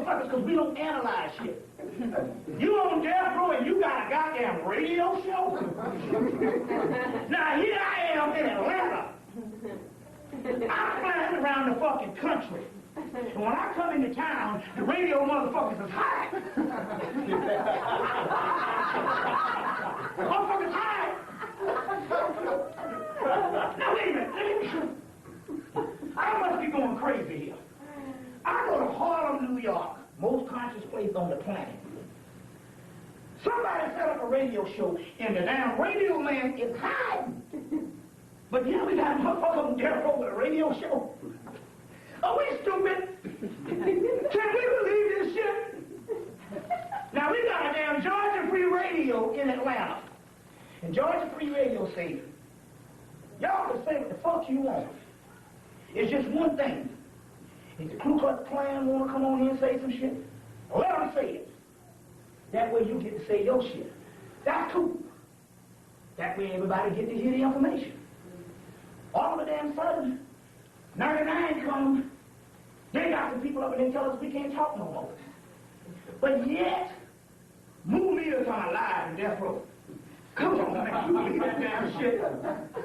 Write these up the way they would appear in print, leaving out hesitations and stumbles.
motherfuckers because we don't analyze shit. You on death row and you got a goddamn radio show? Now here I am in Atlanta. I'm flying around the fucking country. And when I come into town, the radio motherfuckers is high. Motherfuckers high. Now wait a minute. I must be going crazy here. I go to Harlem, New York, most conscious place on the planet. Somebody set up a radio show, and the damn radio man is hiding. But yeah, we got a motherfucker on death row with a radio show. Are we stupid? Can we believe this shit? Now we got a damn Georgia Free Radio in Atlanta. And Georgia Free Radio says, y'all can say what the fuck you want. It's just one thing. If the Ku Klux Klan want to come on here and say some shit, let them say it. That way you get to say your shit. That's cool. That way everybody get to hear the information. All of a damn sudden, 99 comes, they got some people up and they tell us we can't talk no more. But yet, movies are alive in death row. Come on, man, you believe that damn shit.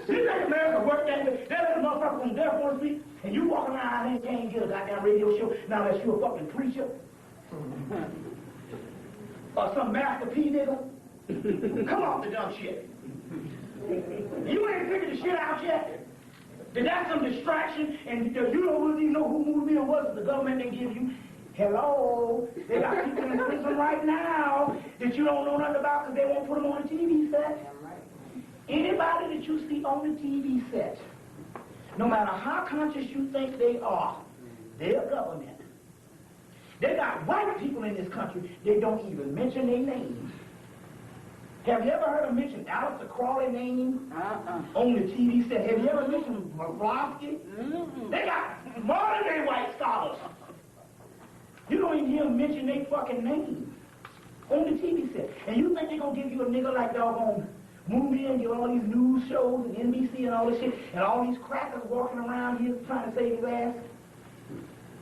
You think America work that way? They let a motherfucker on death row speak, and you walk around and can't get a goddamn radio show, now unless you're a fucking preacher. Or some Master P nigga. Come off the dumb shit. You ain't figured the shit out yet? That that's some distraction, and you don't even know who movie it was the government didn't give you. Hello, they got people in prison right now that you don't know nothing about because they won't put them on the TV set. Anybody that you see on the TV set, no matter how conscious you think they are, they're government. They got white people in this country, they don't even mention their names. Have you ever heard them mention Alistair Crawley's name on the TV set? Have you ever mentioned Mavrovsky? They got modern day white scholars. You don't even hear them mention their fucking names on the TV set. And you think they're going to give you a nigga like doggone movie and give all these news shows and NBC and all this shit, and all these crackers walking around here trying to save his ass?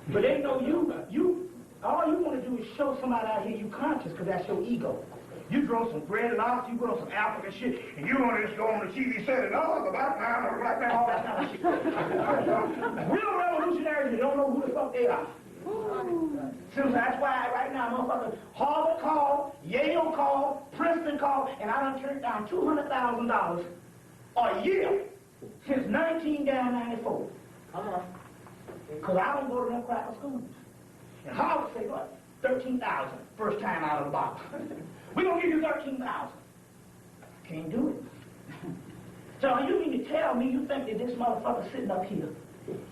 But they know all you want to do is show somebody out here you conscious because that's your ego. You draw some bread and lobster, you put on some African shit, and you want to just go on the TV set and the black man, or black man, all that kind of shit. Real revolutionaries that don't know who the fuck they are. So that's why right now, motherfucker, Harvard called, Yale called, Princeton called, and I done turned down $200,000 a year since 1994. Because I don't go to them cracker schools. And Harvard say what? 13,000 first time out of the box. We're going to give you 13,000. Can't do it. So you mean to tell me you think that this motherfucker sitting up here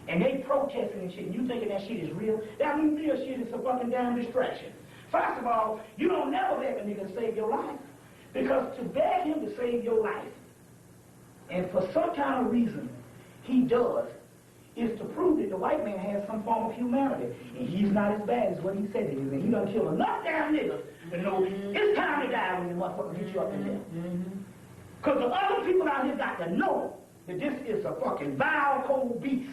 and they protesting and shit, and you thinking that shit is real? That real shit is a fucking damn distraction. First of all, you don't never beg a nigga to save your life. Because to beg him to save your life, and for some kind of reason he does, is to prove that the white man has some form of humanity. And he's not as bad as what he said he is. And he done killed enough damn niggas to know it's time to die when the motherfucker gets you up in there. Because the other people out here got to know that this is a fucking vile, cold beast.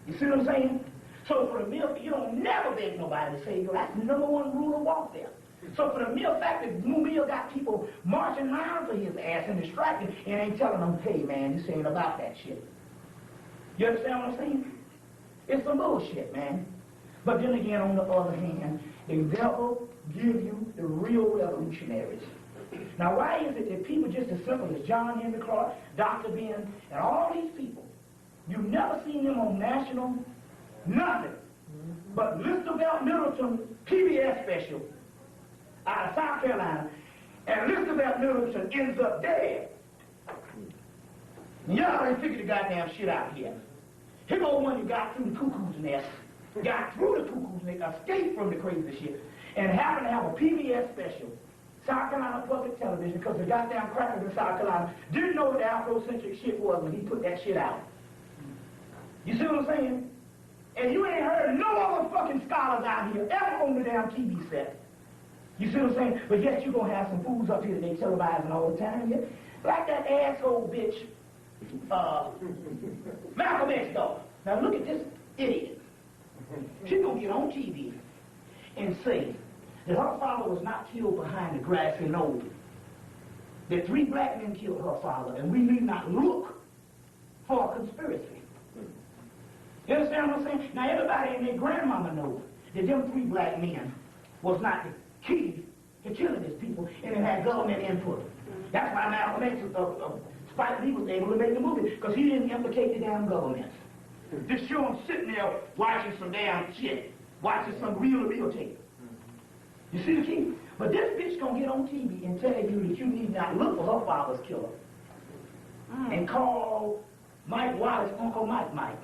You see what I'm saying? So for the mere, you don't never beg nobody to save you. That's the #1 rule of warfare. So for the mere fact that Mumia got people marching around for his ass and distracting and ain't telling them, hey man, this ain't about that shit. You understand what I'm saying? It's some bullshit, man. But then again, on the other hand, they never give you the real revolutionaries. Now, why is it that people just as simple as John Henry Clark, Dr. Ben, and all these people, you've never seen them on national, nothing, but Mr. Belt Middleton PBS special out of South Carolina, and Mr. Belt Middleton ends up dead. Y'all ain't figured the goddamn shit out here. Here go one who got through the cuckoo's nest, got through the cuckoo's nest, escaped from the crazy shit, and happened to have a PBS special, South Carolina Public Television, because the goddamn crackers in South Carolina didn't know what the Afrocentric shit was when he put that shit out. You see what I'm saying? And you ain't heard no other fucking scholars out here ever on the damn TV set. You see what I'm saying? But yet you gonna have some fools up here that they televising all the time. Yeah? Like that asshole bitch, Malcolm X daughter. Now look at this idiot. She's gonna get on TV and say that her father was not killed behind the grassy knoll. That 3 black men killed her father, and we need not look for a conspiracy. You understand what I'm saying? Now everybody and their grandmama knows that them 3 black men was not the key to killing these people, and it had government input. That's why Malcolm X, Spike Lee was able to make the movie, because he didn't implicate the damn government. Just show him sitting there watching some damn shit, watching some real tape. You see the key? But this bitch gonna get on TV and tell you that you need not look for her father's killer and call Mike Wallace Uncle Mike.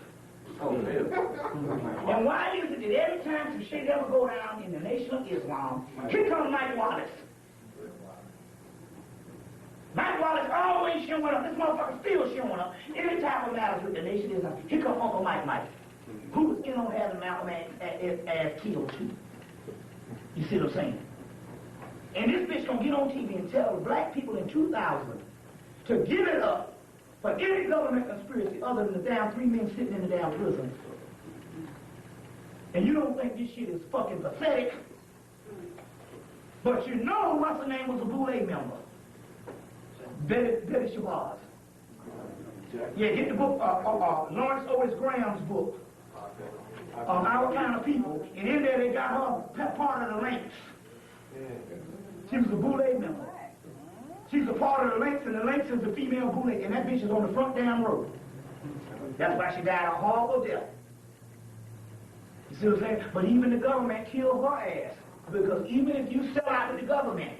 Oh, yeah. And why is it that every time some shit ever go down in the Nation of Islam, here comes Mike Wallace. Mike Wallace always showing up. This motherfucker still showing up. Any time it matters with the Nation of Islam, here comes Uncle Mike, who was in on having Malcolm as killed too. You see what I'm saying? And this bitch gonna get on TV and tell the black people in 2000 to give it up for any government conspiracy other than the damn 3 men sitting in the damn prison. And you don't think this shit is fucking pathetic? But you know what's her name was a Boule member? Betty Shabazz. Yeah, get the book, Lawrence Otis Graham's book, Our Kind of People, and in there they got her part of the links. She was a Boule member. She's a part of the links, and the links is the female Boule, and that bitch is on the front damn road. That's why she died a horrible death. You see what I'm saying? But even the government killed her ass, because even if you sell out to the government,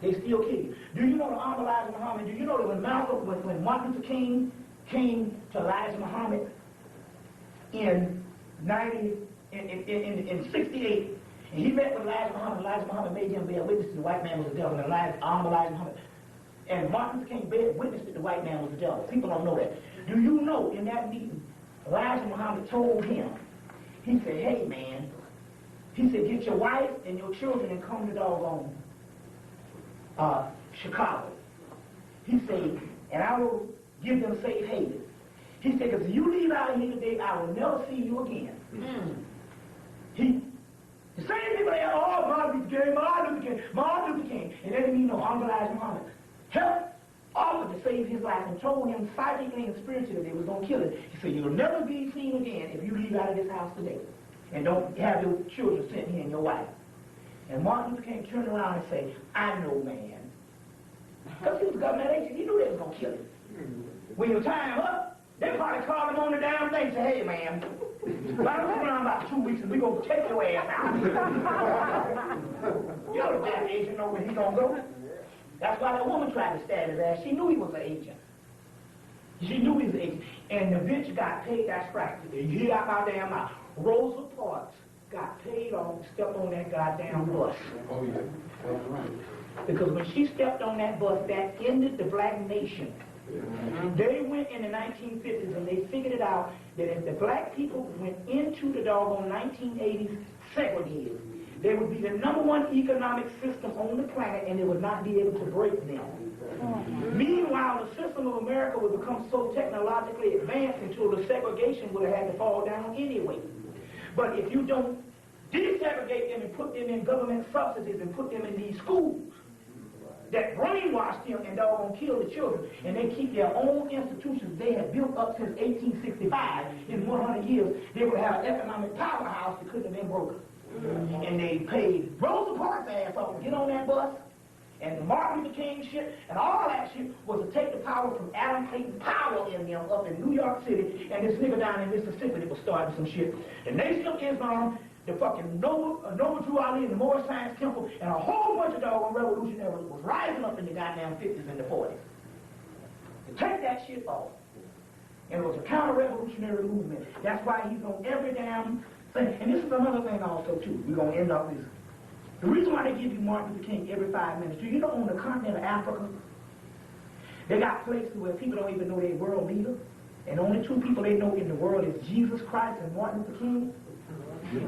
they still kill you. Do you know the Elijah Muhammad? Do you know that when Martin Luther King came to Elijah Muhammad in 68, and he met with Elijah Muhammad made him bear witness that the white man was the devil, and Elijah Muhammad. And Martin Luther King bear witness that the white man was the devil. People don't know that. Do you know in that meeting, Elijah Muhammad told him, he said, hey man, he said, get your wife and your children and come to doggone Chicago. He said, and I will give them safe haven. He said, because if you leave out here today, I will never see you again. The same people that, oh, Martin Luther King, and they didn't even know Elijah Muhammad helped offered to save his life and told him psychically and spiritually they was going to kill him. He said, you'll never be seen again if you leave out of this house today and don't have your children sent here and your wife. And Martin Luther King turned around and said, I know, man. Because he was a government agent, he knew they was going to kill him. When you tie him up, they probably called him on the damn thing and said, hey, man, ride us around about 2 weeks and we're going to take your ass out. You know the damn agent know where he's going to go. That's why that woman tried to stab his ass. She knew he was an agent. She knew he was an agent. And the bitch got paid, that's right. You hear out my damn mouth. Rosa Parks got paid off to step on that goddamn bus. Oh, yeah. That's right. Because when she stepped on that bus, that ended the black nation. They went in the 1950s and they figured it out that if the black people went into the doggone 1980s segregated, they would be the #1 economic system on the planet and they would not be able to break them. Meanwhile, the system of America would become so technologically advanced until the segregation would have had to fall down anyway. But if you don't desegregate them and put them in government subsidies and put them in these schools that brainwash them and doggone kill the children, and they keep their own institutions they have built up since 1865, in 100 years, they would have an economic powerhouse that couldn't have been broken. And they paid Rosa Parks' ass off to get on that bus, and the Martin Luther King shit, and all that shit was to take the power from Adam Clayton Powell in them up in New York City, and this nigga down in Mississippi that was starting some shit. The Nation of Islam, the fucking Noble Drew Ali and the Moorish Science Temple, and a whole bunch of doggone revolutionaries was rising up in the goddamn 50s and the 40s. To take that shit off. And it was a counter-revolutionary movement. That's why he's on every damn thing. And this is another thing also, too. We're going to end up this. The reason why they give you Martin Luther King every 5 minutes, do you know on the continent of Africa, they got places where people don't even know their world leader, and only 2 people they know in the world is Jesus Christ and Martin Luther King?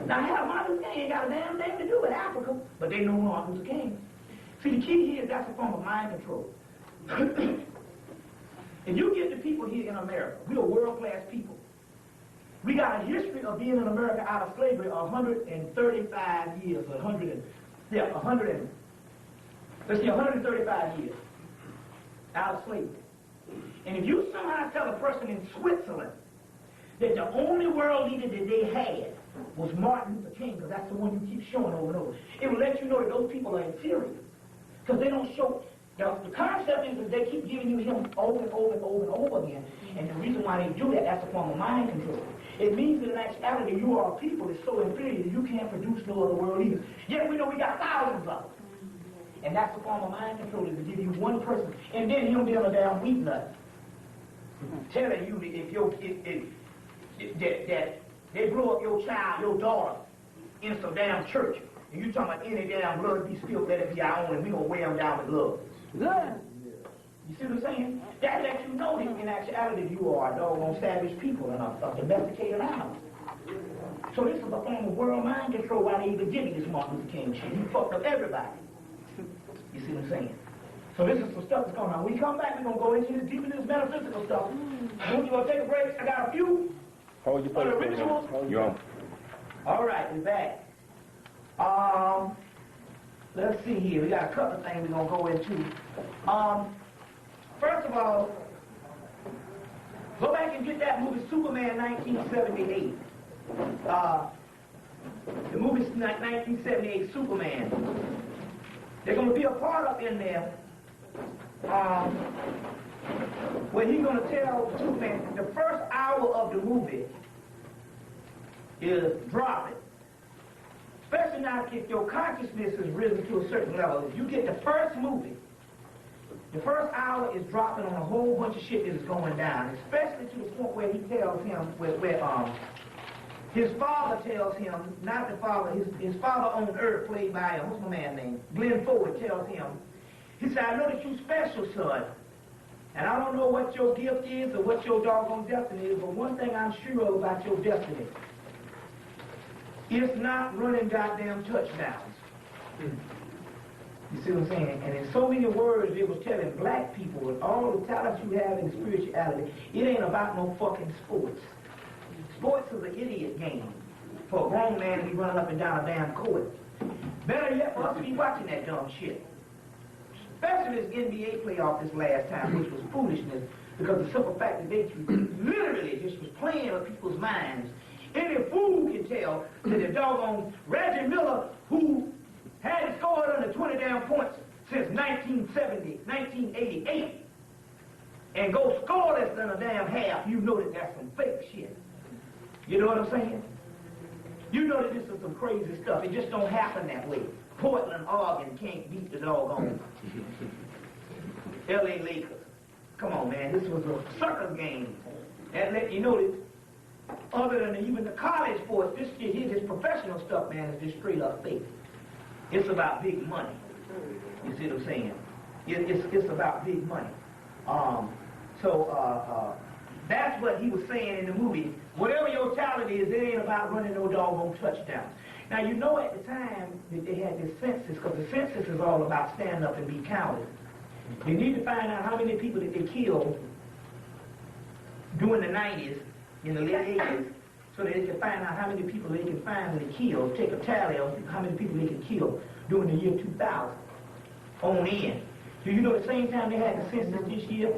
Now, hell, Martin Luther King ain't got a damn thing to do with Africa, but they know Martin Luther King. See, the key here is that's a form of mind control. If you get the people here in America, we are world-class people. We got a history of being in America out of slavery 135 years, 135 years out of slavery. And if you somehow tell a person in Switzerland that the only world leader that they had was Martin Luther King, because that's the one you keep showing over and over, it will let you know that those people are inferior. Because they don't show, the concept is that they keep giving you him over and over and over and over again. And the reason why they do that, that's a form of mind control. It means that in actuality, you are a people that's so inferior that you can't produce no other world leader. Yet we know we got thousands of them. And that's the form of mind control, is to give you one person. And then he'll be on a damn wheat nut. Telling you that they blow up your child, your daughter, in some damn church. And you talking about any damn blood be spilled, let it be our own, and we gonna weigh them down with love. Good. You see what I'm saying? That lets you know that in actuality you are a doggone savage people and a domesticated animal. So this is a form of world mind control why they even give you this Martin Luther King shit. He fucked up everybody. You see what I'm saying? So this is some stuff that's going on. When we come back, we're going to go into this deep into this metaphysical stuff. You want to take a break? I got a few. Hold your place. Rituals. You're on. All right, we're back. Let's see here. We got a couple of things we're going to go into. First of all, go back and get that movie Superman 1978. The movie 1978 Superman. There's going to be a part up in there where he's going to tell Superman the first hour of the movie is dropping. Especially now if your consciousness is risen to a certain level. If you get the first movie, the first hour is dropping on a whole bunch of shit that is going down, especially to the point where he tells him, his father tells him, not the father, his father on earth, played by, what's my man's name? Glenn Ford, tells him, he said, I know that you special, son, and I don't know what your gift is or what your doggone destiny is, but one thing I'm sure of about your destiny, it's not running goddamn touchdowns. You see what I'm saying? And in so many words, it was telling black people, with all the talents you have in spirituality, it ain't about no fucking sports. Sports is an idiot game for a grown man to be running up and down a damn court. Better yet for us to be watching that dumb shit. Especially this NBA playoff this last time, which was foolishness, because the simple fact that they literally just was playing with people's minds. Any fool can tell that the doggone Reggie Miller, who hadn't scored under 20 damn points since 1988, and go scoreless than a damn half, you know that that's some fake shit. You know what I'm saying? You know that this is some crazy stuff. It just don't happen that way. Portland, Oregon can't beat the doggone LA Lakers. Come on, man. This was a circus game. And let you know that other than even the college sports, this shit here, this professional stuff, man, is just straight up fake. It's about big money. You see what I'm saying? It's about big money. That's what he was saying in the movie. Whatever your talent is, it ain't about running no doggone touchdowns. Now, you know at the time that they had this census, because the census is all about stand up and be counted. They need to find out how many people that they killed during the 90s, in the late 80s, so that they can find out how many people they can finally kill, take a tally of how many people they can kill during the year 2000 on in. Do you know at the same time they had the census this year,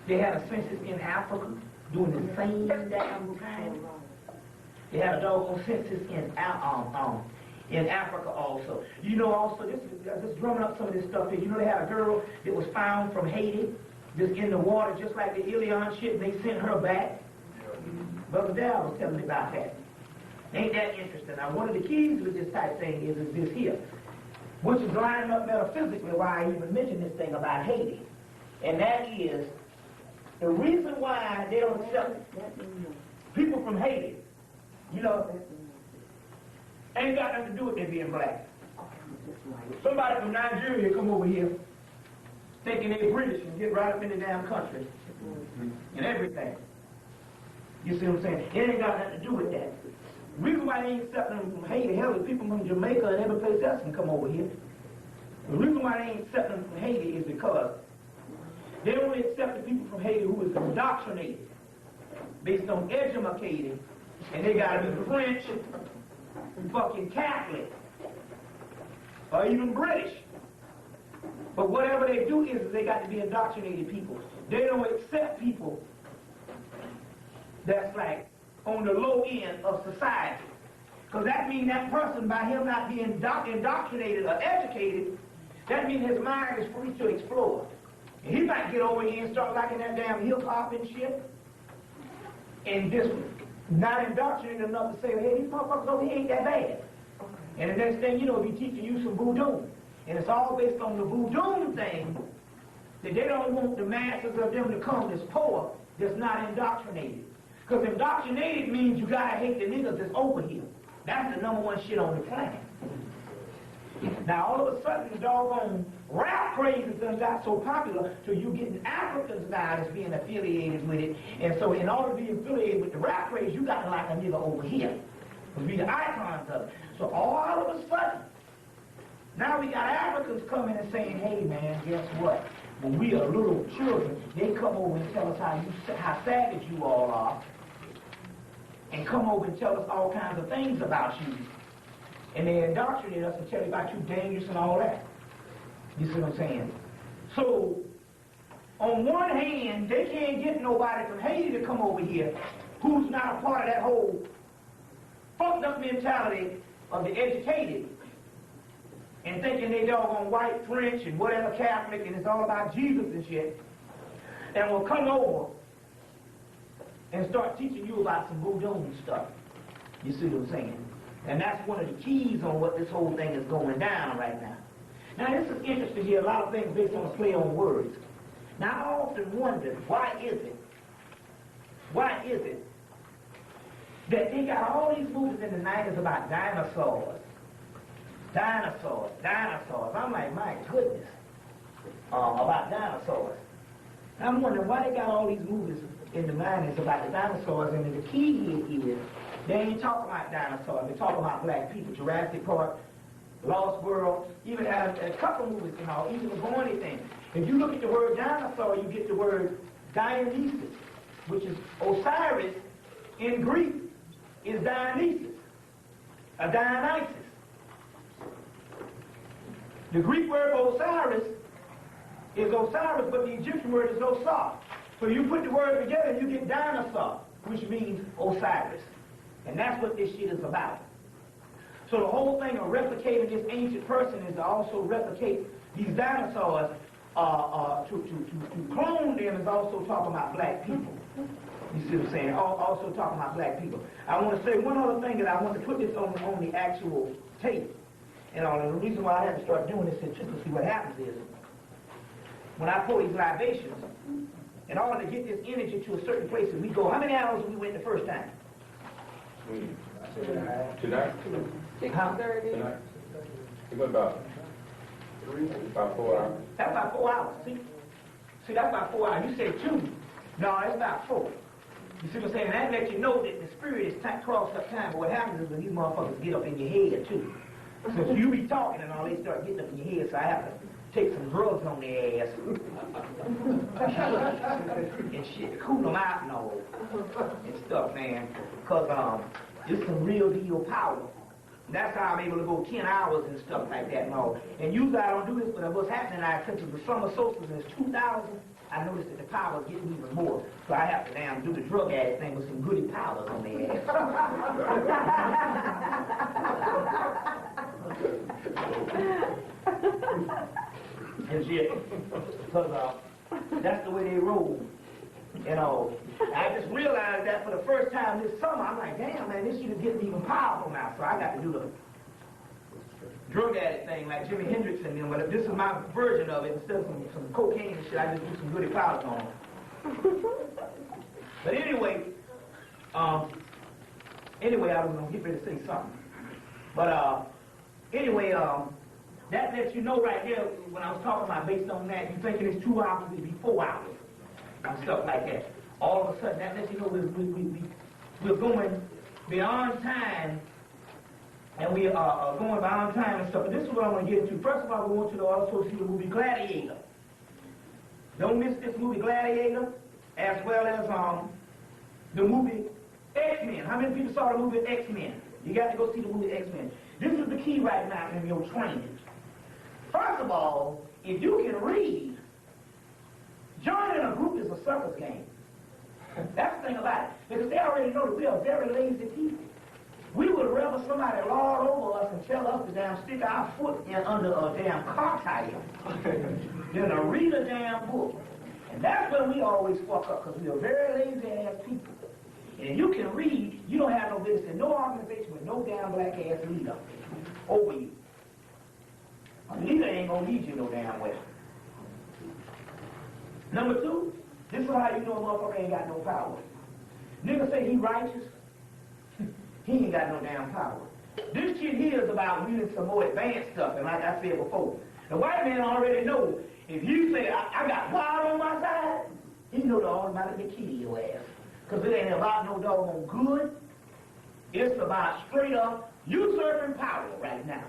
they had a census in Africa during the same damn time? They had a doggone census in Africa also. You know also, just drumming up some of this stuff here, you know they had a girl that was found from Haiti, just in the water, just like the Ilion shit, and they sent her back. Brother Dal was telling me about that. Ain't that interesting? Now, one of the keys with this type thing is this here, which is lining up metaphysically why I even mentioned this thing about Haiti. And that is the reason why they don't accept people from Haiti, you know, ain't got nothing to do with them being black. Somebody from Nigeria come over here thinking they're British and get right up in the damn country and everything. You see what I'm saying? It ain't got nothing to do with that. The reason why they ain't accepting them from Haiti, hell, the people from Jamaica and every place else can come over here. The reason why they ain't accepting them from Haiti is because they only accept the people from Haiti who is indoctrinated, based on educated And they gotta be French, fucking Catholic, or even British. But whatever they do is they got to be indoctrinated people. They don't accept people that's like on the low end of society. Because that means that person, by him not being indoctrinated or educated, that means his mind is free to explore. And he might get over here and start liking that damn hip-hop and shit, and just not indoctrinated enough to say, hey, these motherfuckers over here ain't that bad. And the next thing you know, be teaching you some voodoo. And it's all based on the voodoo thing, that they don't want the masses of them to come that's poor, that's not indoctrinated. Because indoctrinated means you gotta hate the niggas that's over here. That's the #1 shit on the planet. Now all of a sudden the doggone rap craze has got so popular till you getting Africans now that's being affiliated with it. And so in order to be affiliated with the rap craze, you got to like a nigga over here. To be the icons of it. So all of a sudden, now we got Africans coming and saying, hey man, guess what? When we are little children, they come over and tell us how savage you all are. And come over and tell us all kinds of things about you. And they indoctrinate us and tell you about you dangerous and all that. You see what I'm saying? So, on one hand, they can't get nobody from Haiti to come over here who's not a part of that whole fucked up mentality of the educated and thinking they doggone white, French, and whatever Catholic, and it's all about Jesus and shit, and will come over and start teaching you about some voodoo and stuff. You see what I'm saying? And that's one of the keys on what this whole thing is going down right now. Now this is interesting here, a lot of things based on a play on words. Now I often wonder, why is it that they got all these movies in the 90s about dinosaurs? Dinosaurs. I'm like, my goodness, about dinosaurs. I'm wondering why they got all these movies in the 90s about the dinosaurs, and the key here is they ain't talking about dinosaurs, they're talking about black people. Jurassic Park, Lost World, even have a couple movies, you know, even before anything. If you look at the word dinosaur, you get the word Dionysus, which is Osiris in Greek, is Dionysus, a Dionysus. The Greek word for Osiris is Osiris, but the Egyptian word is Osar. So you put the word together and you get dinosaur, which means Osiris. And that's what this shit is about. So the whole thing of replicating this ancient person is to also replicate these dinosaurs, to clone them is also talking about black people. You see what I'm saying? Also talking about black people. I want to say one other thing, that I want to put this on the actual tape. And the reason why I had to start doing this is just to see what happens is, when I pour these libations, in order to get this energy to a certain place that we go, how many hours did we went the first time? Tonight? 6:30. Tonight. It went about 4 hours. That's about 4 hours, see? See, that's about 4 hours. You said 2. No, it's about 4. You see what I'm saying? That lets you know that the spirit is crossed up time, but what happens is when these motherfuckers get up in your head, too. So you be talking and all, they start getting up in your head, so I have to take some drugs on their ass and shit to cool them out and all and stuff, man. Because it's some real deal power. That's how I'm able to go 10 hours and stuff like that and all. And usually I don't do this, but what's happening now, since the summer solstice is 2000, I noticed that the power is getting even more. So I have to damn do the drug addict thing with some goody powders on their ass. And shit. Because that's the way they roll. You know, I just realized that for the first time this summer. I'm like, damn, man, this shit is getting even powerful now. So I got to do the drug addict thing like Jimi Hendrix and them. But this is my version of it. Instead of some cocaine and shit, I just do some goody powders on them. But anyway, I was going to get ready to say something. But anyway, that lets you know right there, when I was talking about based on that, you thinking it's 2 hours, it'd be 4 hours. And stuff like that. All of a sudden, that lets you know we're going beyond time, and we are going beyond time and stuff. And this is what I want to get into. First of all, we want you to also see the movie Gladiator. Don't miss this movie Gladiator, as well as the movie X-Men. How many people saw the movie X-Men? You got to go see the movie X-Men. This is the key right now in your training. First of all, if you can read, joining a group is a circus game. That's the thing about it. Because they already know that we are very lazy people. We would rather somebody lord over us and tell us to damn stick our foot in under a damn car tire than to read a damn book. And that's when we always fuck up, because we are very lazy-ass people. And if you can read, you don't have no business in no organization with no damn black-ass leader over you. A leader ain't gonna lead you no damn well. Number two, this is how you know a motherfucker ain't got no power. Nigga say he righteous, he ain't got no damn power. This shit here is about reading some more advanced stuff, and like I said before, the white man already knows, if you say, I got God on my side, he know the automatically kill your ass. Because it ain't about no doggone good. It's about straight up usurping power right now.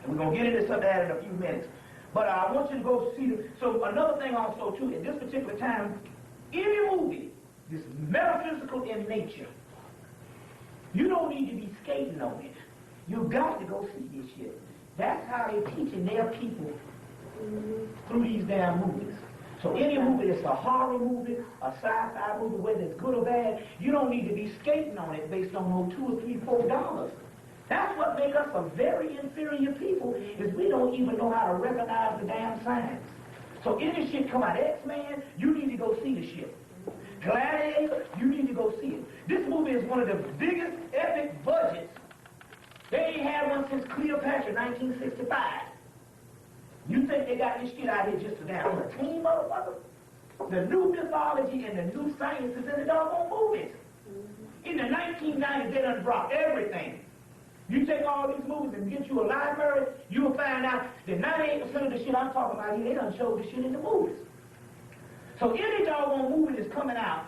And we're going to get into some of that in a few minutes. But I want you to go see so another thing also too, at this particular time, any movie that's metaphysical in nature, you don't need to be skating on it. You've got to go see this shit. That's how they're teaching their people through these damn movies. So any movie that's a horror movie, a sci-fi movie, whether it's good or bad, you don't need to be skating on it based on no $2 or $3, $4. That's what makes us a very inferior people, is we don't even know how to recognize the damn signs. So any shit come out, X-Men, you need to go see the shit. Gladiator, you need to go see it. This movie is one of the biggest epic budgets. They ain't had one since Cleopatra, 1965. You think they got this shit out here just to damn entertain motherfuckers? The new mythology and the new science is in the doggone movies. In the 1990s, they done dropped everything. You take all these movies and get you a library, you'll find out that 98% of the shit I'm talking about here, they done showed the shit in the movies. So any doggone movie that's coming out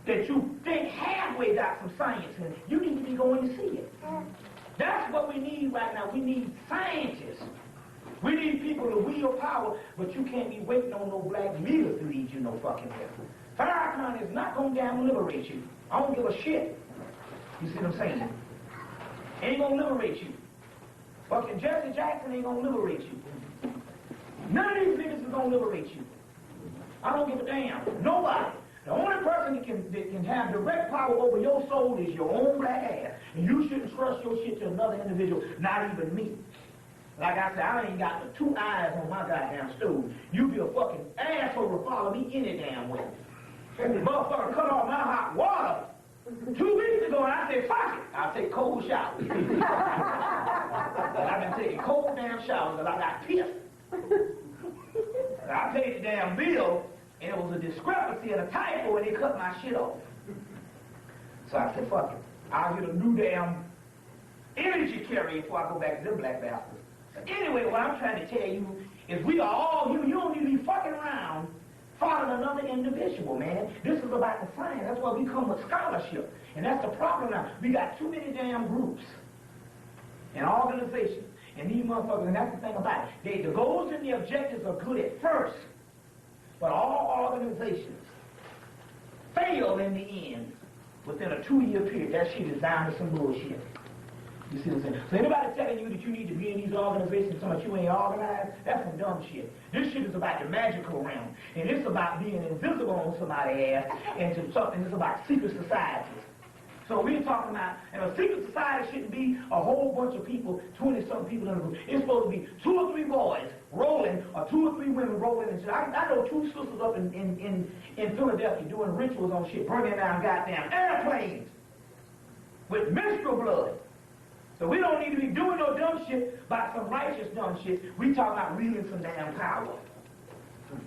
that you think halfway got some science in it, you need to be going to see it. That's what we need right now. We need scientists. We need people to wield power, but you can't be waiting on no black leaders to lead you no fucking way. Farrakhan is not going to damn liberate you. I don't give a shit. You see what I'm saying? Ain't going to liberate you. Fucking Jesse Jackson ain't going to liberate you. None of these niggas is going to liberate you. I don't give a damn. Nobody. The only person that can have direct power over your soul is your own black ass. And you shouldn't trust your shit to another individual, not even me. Like I said, I ain't got the 2 eyes on my goddamn stove. You be a fucking asshole to follow me any damn way. And the motherfucker cut off my hot water 2 weeks ago, and I said, fuck it, I'll take cold showers. I've been taking cold damn showers because I got pissed. I paid the damn bill, and it was a discrepancy and a typo, and they cut my shit off. So I said, fuck it. I'll get a new damn energy carrier before I go back to them black bastards. Anyway, what I'm trying to tell you is we are all human. You don't need to be fucking around following another individual, man. This is about the science. That's why we come with scholarship. And that's the problem now. We got too many damn groups and organizations. And these motherfuckers, and that's the thing about it. The goals and the objectives are good at first. But all organizations fail in the end within a 2-year period. That shit is down to some bullshit. You see what I'm saying? So anybody telling you that you need to be in these organizations so much you ain't organized, that's some dumb shit. This shit is about the magical realm. And it's about being invisible on somebody's ass and to something. It's about secret societies. So we're talking about, and a secret society shouldn't be a whole bunch of people, 20-something people in a group. It's supposed to be 2 or 3 boys rolling, or 2 or 3 women rolling. And shit. I know 2 sisters up in Philadelphia doing rituals on shit, burning down goddamn airplanes with menstrual blood. So we don't need to be doing no dumb shit about some righteous dumb shit. We talking about wielding some damn power.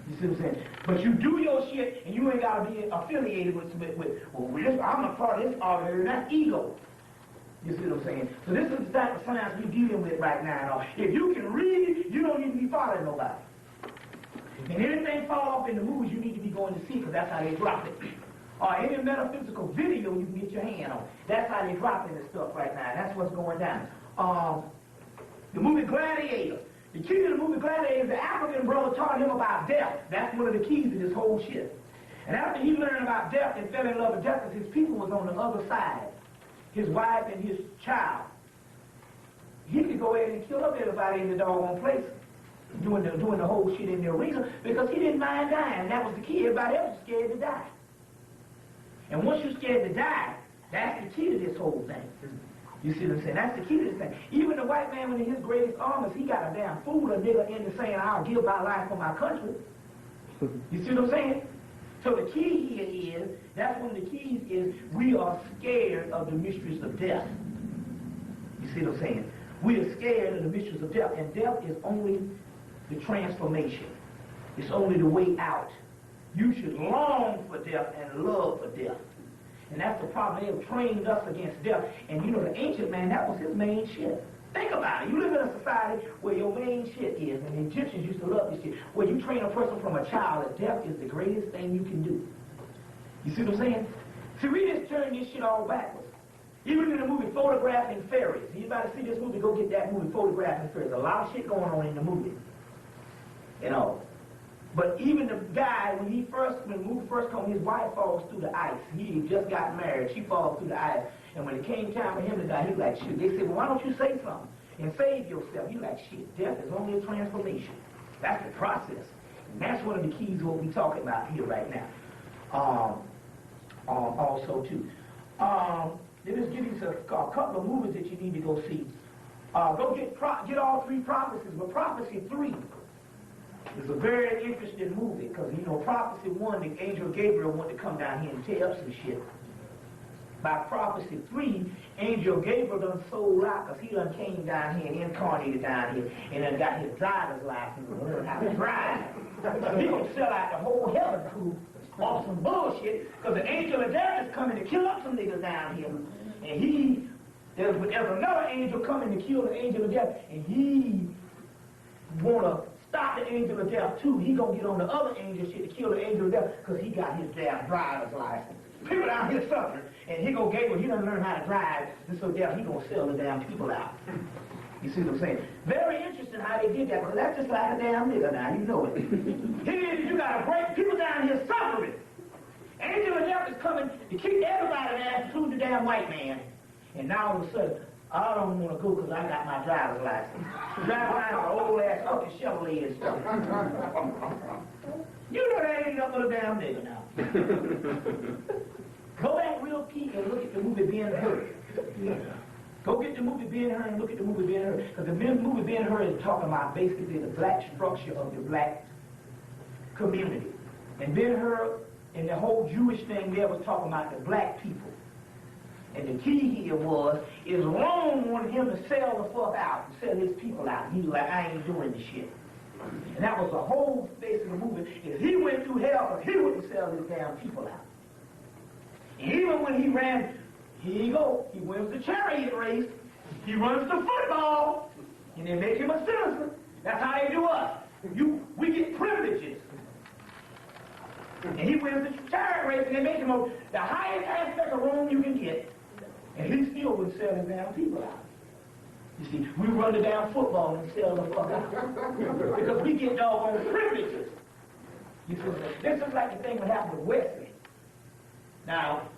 You see what I'm saying? But you do your shit, and you ain't got to be affiliated with I'm a part of this organization. That's ego. You see what I'm saying? So this is the type of science we're dealing with right now. If you can read, you don't need to be following nobody. And anything fall off in the movies, you need to be going to see, because that's how they drop it. Or any metaphysical video you can get your hand on. That's how they're dropping this stuff right now. That's what's going down. The movie Gladiator. The key to the movie Gladiator is the African brother taught him about death. That's one of the keys to this whole shit. And after he learned about death and fell in love with death, because his people was on the other side, his wife and his child, he could go ahead and kill up everybody in the doggone place, doing the whole shit in the arena, because he didn't mind dying. That was the key. Everybody else was scared to die. And once you're scared to die, that's the key to this whole thing. You see what I'm saying? That's the key to this thing. Even the white man, when in his greatest armors, he got a damn fool, a nigga, into saying, I'll give my life for my country. You see what I'm saying? So the key here is, that's one of the keys is, we are scared of the mysteries of death. You see what I'm saying? We are scared of the mysteries of death, and death is only the transformation. It's only the way out. You should long for death and love for death. And that's the problem. They have trained us against death. And you know, the ancient man, that was his main shit. Think about it. You live in a society where your main shit is, and the Egyptians used to love this shit, where you train a person from a child that death is the greatest thing you can do. You see what I'm saying? See, we just turned this shit all backwards. Even in the movie Photographing Fairies. Anybody see this movie? Go get that movie, Photographing Fairies. A lot of shit going on in the movie. You know. But even the guy, when the movie first comes, his wife falls through the ice. He just got married. She falls through the ice. And when it came time for him to die, he was like, shit. They said, well, why don't you say something and save yourself? He like, shit, death is only a transformation. That's the process. And that's one of the keys what we're talking about here right now. Also, too. Let us give you a couple of movies that you need to go see. Go get all three prophecies. But Prophecy 3 is a very interesting movie because, you know, Prophecy 1, the angel Gabriel wanted to come down here and tell some shit. By Prophecy 3, angel Gabriel done sold out because he done came down here and incarnated down here and done got his driver's license and learned how to drive. He gonna sell out the whole heaven crew off some bullshit because the angel of death is coming to kill up some niggas down here. And there's another angel coming to kill the angel of death, and he wanna stop the angel of death too. He gonna get on the other angel shit to kill the angel of death because he got his damn driver's license. People down here suffering, and he gonna Gabriel, he done learn how to drive, and so he gonna sell the damn people out. You see what I'm saying? Very interesting how they did that, because that's just like a damn nigga now, you know it. You gotta break people down here suffering. Angel of death is coming to kick everybody down, including the damn white man. And now all of a sudden, I don't want to go because I got my driver's license. Drive around with old ass fucking Chevrolet and stuff. You know that ain't nothing but a damn nigga now. Go back real key and look at the movie Ben-Hur. Go get the movie Ben-Hur and look at the movie Ben-Hur. Because the movie Ben-Hur is talking about basically the black structure of the black community. And Ben-Hur and the whole Jewish thing there was talking about the black people. And the key here is Rome wanted him to sell the fuck out, sell his people out. He was like, I ain't doing this shit. And that was the whole face of the movie. Is he went through hell because he wouldn't sell his damn people out. And even when he ran, here you go, he wins the chariot race, he runs the football, and they make him a citizen. That's how they do us. We get privileges. And he wins the chariot race, and they make him the highest aspect of Rome you can get. And he still would sell his damn people out. You see, we run the damn football and sell the fuck out. Because we get doggone privileges. You see, this is like the thing that happened with Wesley. Now,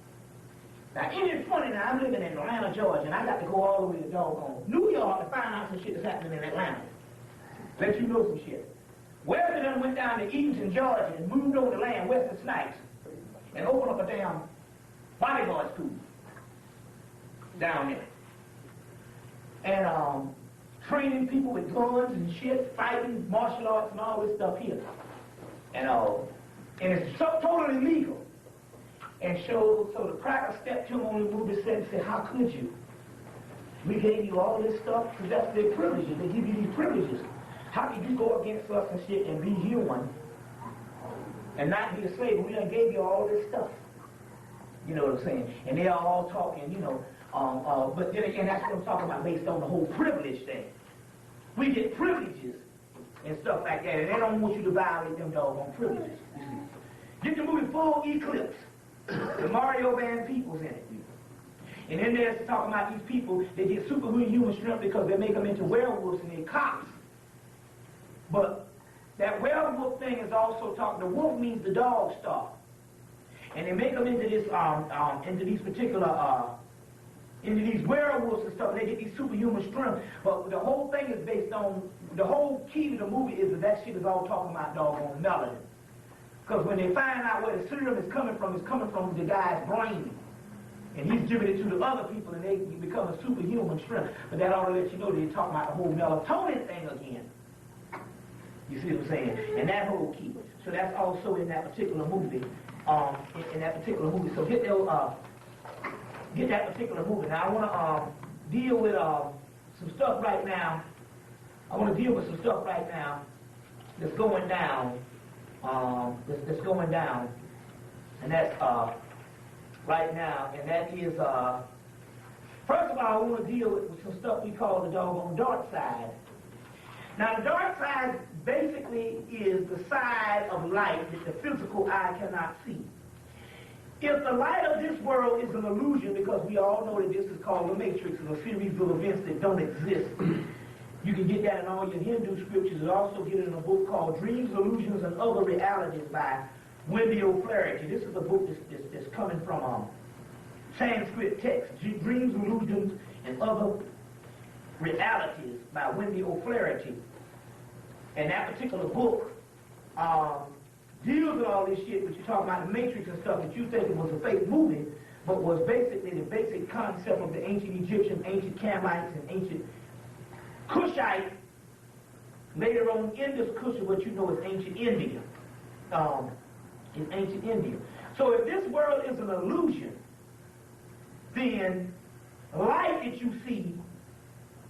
ain't it funny now, I'm living in Atlanta, Georgia, and I got to go all the way to doggone New York to find out some shit that's happening in Atlanta. Let you know some shit. Wesley done went down to Eatonton, Georgia, and moved over the land, Wesley Snipes, and opened up a damn bodyguard school down there. And training people with guns and shit, fighting, martial arts, and all this stuff here. And it's totally legal. And so the cracker stepped to him on the movie set and said, how could you? We gave you all this stuff because that's their privileges. They give you these privileges. How could you go against us and shit and be human and not be a slave? We done gave you all this stuff. You know what I'm saying? And they're all talking, you know, but then again, that's what I'm talking about based on the whole privilege thing. We get privileges and stuff like that, and they don't want you to violate them doggone privileges. You see. Get the movie Full Eclipse. The Mario Band people's in it. And then there's talking about these people, they get superhuman strength because they make them into werewolves and they're cops. But that werewolf thing is also talking, the wolf means the dog star. and they make them into this into these particular into these werewolves and stuff. And they get these superhuman strength. But the whole thing is based on, the whole key to the movie is that shit is all talking about doggone melanin. Because when they find out where the serum is coming from the guy's brain. And he's giving it to the other people, and they become a superhuman strength. But that ought to let you know that you're talking about the whole melatonin thing again. You see what I'm saying? And that whole key. So that's also in that particular movie. In that particular movie. So get that particular movie. Now I want to deal with some stuff right now. I want to deal with some stuff right now that's going down. That's going down, and that's right now, and that is first of all, I want to deal with some stuff we call the doggone dark side. Now, the dark side basically is the side of light that the physical eye cannot see. If the light of this world is an illusion, because we all know that this is called the Matrix, and a series of events that don't exist. You can get that in all your Hindu scriptures, and also get it in a book called Dreams, Illusions, and Other Realities by Wendy O'Flaherty. This is a book that's coming from Sanskrit text, Dreams, Illusions, and Other Realities by Wendy O'Flaherty. And that particular book deals with all this shit, but you're talking about the Matrix and stuff that you think it was a fake movie, but was basically the basic concept of the ancient Egyptians, ancient Kamites, and ancient Kushites. Later on, Indus Kush, what you know is ancient India. In ancient India. So if this world is an illusion, then light that you see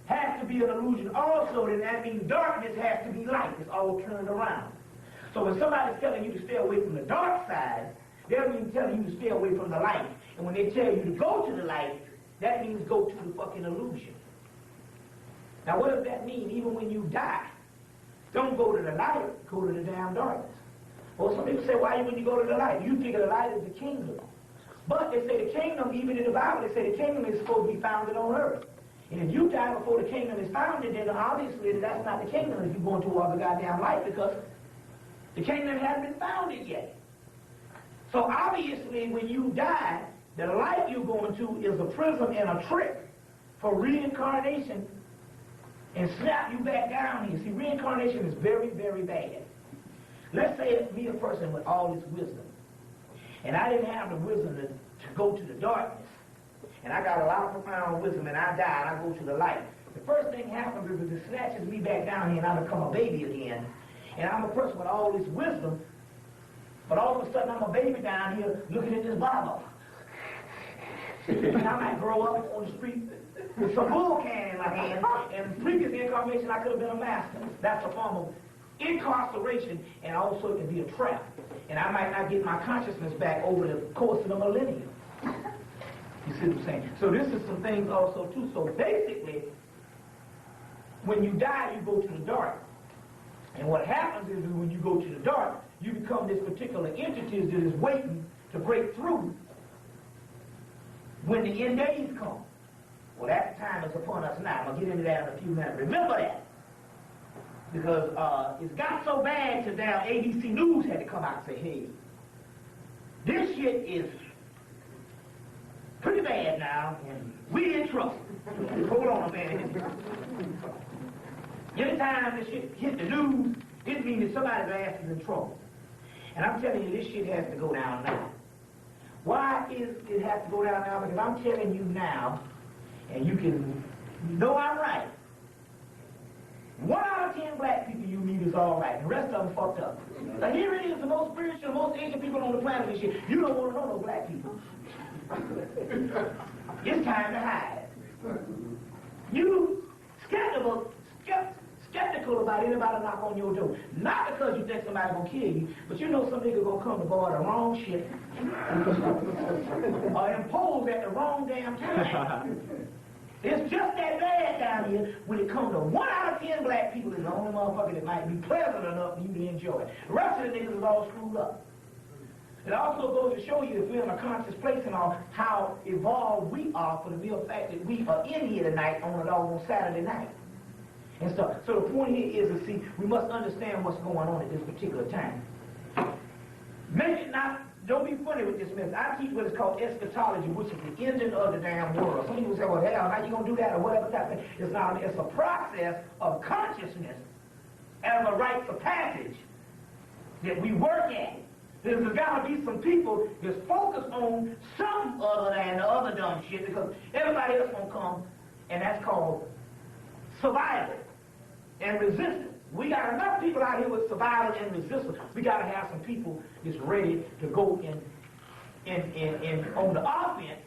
has to be an illusion also, then that means darkness has to be light. It's all turned around. So when somebody's telling you to stay away from the dark side, they'll mean telling you to stay away from the light. And when they tell you to go to the light, that means go to the fucking illusion. Now what does that mean? Even when you die, don't go to the light, go to the damn darkness. Well, some people say, why when you go to the light? You think of the light as the kingdom. But they say the kingdom, even in the Bible, they say the kingdom is supposed to be founded on earth. And if you die before the kingdom is founded, then obviously that's not the kingdom if you're going towards the goddamn light, because the kingdom hasn't been founded yet. So obviously when you die, the light you're going to is a prism and a trick for reincarnation and snap you back down here. See, reincarnation is very, very bad. Let's say it's me, a person with all this wisdom, and I didn't have the wisdom to go to the darkness, and I got a lot of profound wisdom, and I die, and I go to the light. The first thing happens is it snatches me back down here, and I become a baby again, and I'm a person with all this wisdom, but all of a sudden I'm a baby down here looking at this Bible. And I might grow up on the street with some bull can in my hand, and in previous incarnation I could have been a master. That's a form of incarceration, and also it can be a trap. And I might not get my consciousness back over the course of the millennium. You see what I'm saying? So this is some things also too. So basically, when you die, you go to the dark. And what happens is when you go to the dark, you become this particular entity that is waiting to break through when the end days come. Well, that time is upon us now. I'm going to get into that in a few minutes. Remember that. Because it's got so bad to now ABC News had to come out and say, hey, this shit is pretty bad now, and we in trouble. Hold on a minute. Anytime this shit hit the news, it means that somebody's ass is in trouble. And I'm telling you, this shit has to go down now. Why is it has to go down now? Because I'm telling you now, and you can know I'm right. 1 out of 10 black people you meet is all right. The rest of them fucked up. Now here it is, the most spiritual, the most ancient people on the planet and shit. You don't want to know no black people. It's time to hide. You skeptical about anybody knock on your door. Not because you think somebody's gonna kill you, but you know some nigga gonna come to board the wrong shit or impose at the wrong damn time. It's just that bad down here when it comes to 1 out of 10 black people is the only motherfucker that might be pleasant enough for you to enjoy it. The rest of the niggas is all screwed up. It also goes to show you, if we're in a conscious place and all, how evolved we are for the mere fact that we are in here tonight on Saturday night. And stuff. So the point here is to see, we must understand what's going on at this particular time. Make it not don't be funny with this mess. I teach what is called eschatology, which is the ending of the damn world. Some people say, well, hell, how you going to do that or whatever type of thing. It's not. It's a process of consciousness as a rites of passage that we work at. There's got to be some people that's focused on some other than the other dumb shit because everybody else going to come, and that's called survival and resistance. We got enough people out here with survival and resistance. We got to have some people that's ready to go in on the offense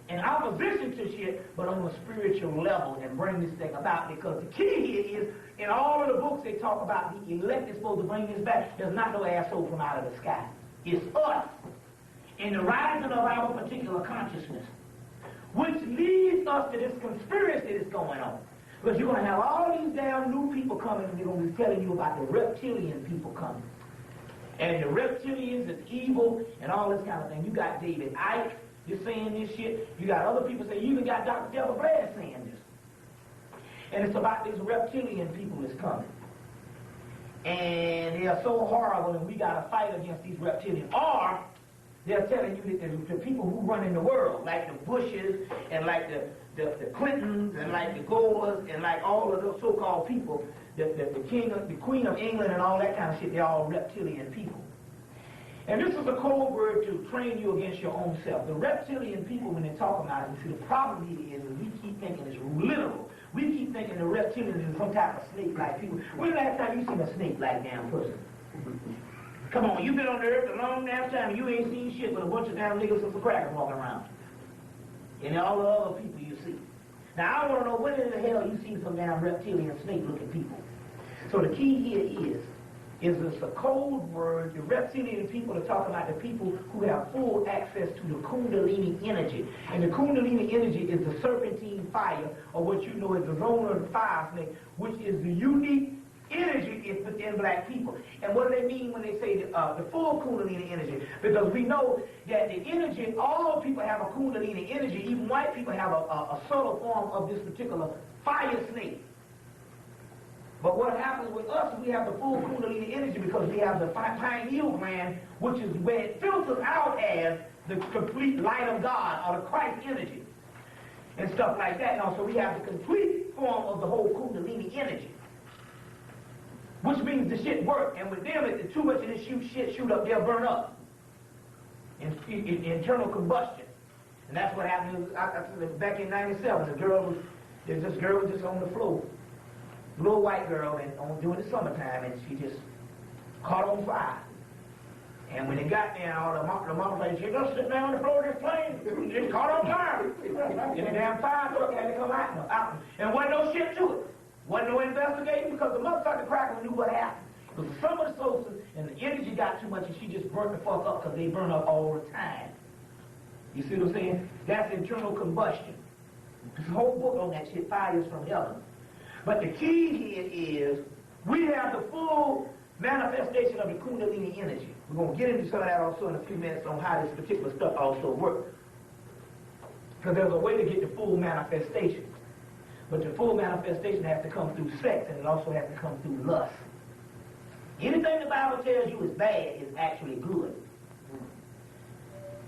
in opposition to shit, but on a spiritual level and bring this thing about. Because the key here is, in all of the books they talk about the elect is supposed to bring this back. There's not no asshole from out of the sky. It's us in the rising of our particular consciousness, which leads us to this conspiracy that's going on. Because you're going to have all these damn new people coming, and they're going to be telling you about the reptilian people coming. And the reptilians is evil and all this kind of thing. You got David Icke just saying this shit. You got other people saying, you even got Dr. Deborah Blair saying this. And it's about these reptilian people that's coming. And they are so horrible, and we got to fight against these reptilians. Or they're telling you that the people who run in the world, like the Bushes and like the Clintons and like the Goers and like all of those so-called people, the Queen of England and all that kind of shit, they're all reptilian people. And this is a code word to train you against your own self. The reptilian people, when they talk about it, see, the problem here is we keep thinking it's literal. We keep thinking the reptilian is some type of snake-like people. When the last time you seen a snake-like damn person? Come on, you've been on the earth a long damn time and you ain't seen shit but a bunch of damn niggas with some crackers walking around. And all the other people you see. Now, I want to know when in the hell you see some damn reptilian snake-looking people. So the key here is it's a code word. The reptilian people are talking about the people who have full access to the Kundalini energy. And the Kundalini energy is the serpentine fire, or what you know as the zone of the fire snake, which is the unique energy within black people. And what do they mean when they say the full Kundalini energy? Because we know that the energy, all people have a Kundalini energy, even white people have a subtle form of this particular fire snake. But what happens with us is we have the full Kundalini energy because we have the pineal gland, which is where it filters out as the complete light of God or the Christ energy and stuff like that. And also we have the complete form of the whole Kundalini energy, which means the shit works. And with them, if too much of this shit shoot up, they'll burn up in internal combustion. And that's what happened back in '97. This girl was just on the floor. Little white girl during the summertime, and she just caught on fire. And when it got there, the mama said, she just sit down on the floor of this plane, just caught on fire. And the damn fire truck had to come out. And wasn't no shit to it. Wasn't no investigating because the motherfucking cracker knew what happened. Because some of the sources and the energy got too much and she just burnt the fuck up because they burn up all the time. You see what I'm saying? That's internal combustion. There's a whole book on that shit, Fires from Heaven. But the key here is we have the full manifestation of the Kundalini energy. We're going to get into some of that also in a few minutes on how this particular stuff also works. Because there's a way to get the full manifestation. But the full manifestation has to come through sex, and it also has to come through lust. Anything the Bible tells you is bad is actually good.